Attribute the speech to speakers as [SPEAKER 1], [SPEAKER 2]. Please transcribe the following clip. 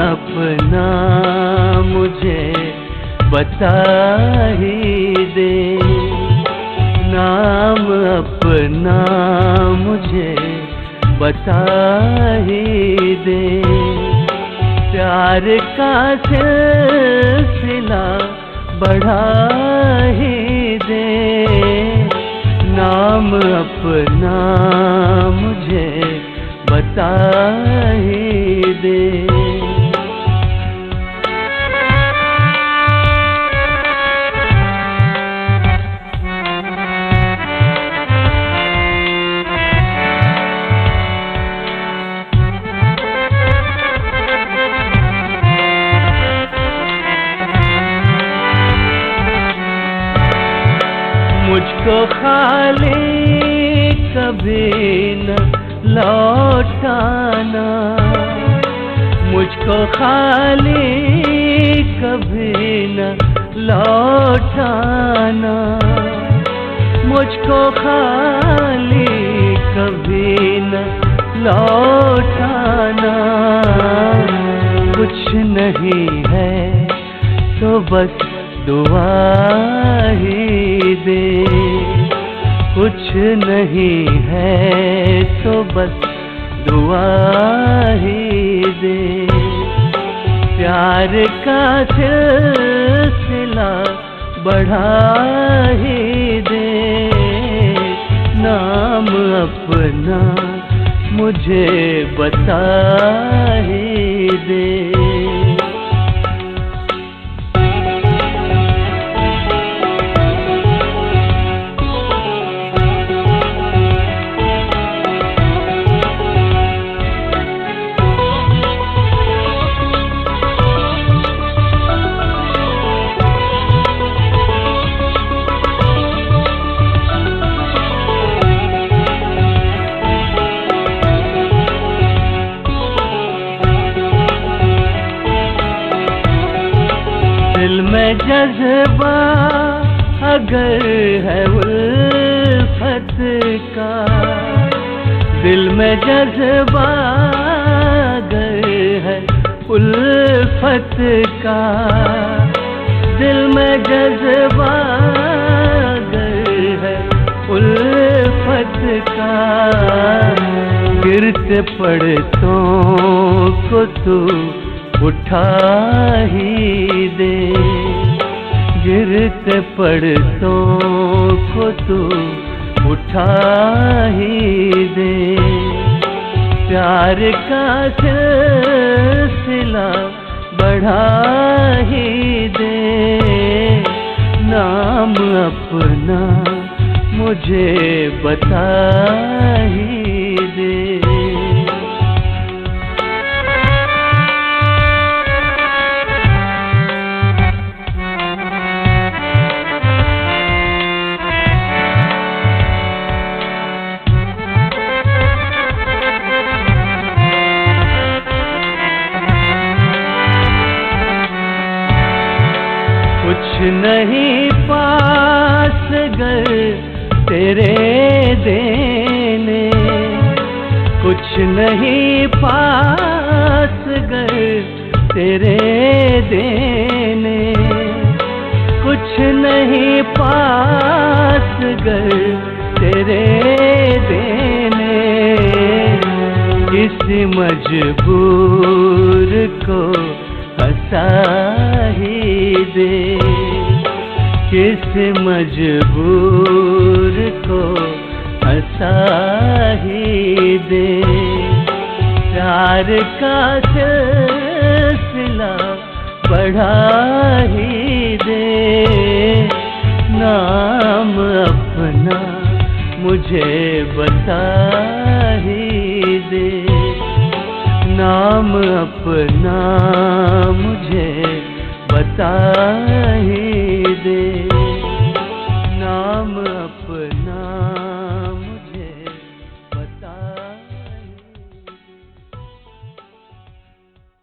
[SPEAKER 1] अपना मुझे बता ही दे, नाम अपना मुझे बता ही दे। प्यार का सिलसिला बढ़ा ही दे, नाम अपना मुझे बता ही दे। मुझको खाली कभी न लौटाना, मुझको खाली कभी न लौटाना, मुझको खाली कभी न लौटाना। कुछ नहीं है तो बस दुआ ही दे, कुछ नहीं है तो बस दुआ ही दे। प्यार का सिलसिला बढ़ा ही दे, नाम अपना मुझे बता ही दे। दिल में जज्बा अगर है उल्फत का, दिल में जज्बा अगर है उल्फत का, दिल में जज्बा अगर है उल्फत का। गिरते पड़तों को तू उठा ही दे, गिरते पड़तों को तू उठा ही दे। प्यार का सिलसिला बढ़ा ही दे, नाम अपना मुझे बता ही दे। कुछ नहीं पास गर तेरे देने, कुछ नहीं पास गर तेरे देने, कुछ नहीं पास गर तेरे देने। इस मजबूर को हंसा ही दे, किस मजबूर को हंसा ही दे। प्यार का सिलसिला बढ़ा ही दे, नाम अपना मुझे बता ही दे, नाम अपना मुझे बता ही दे, नाम अपना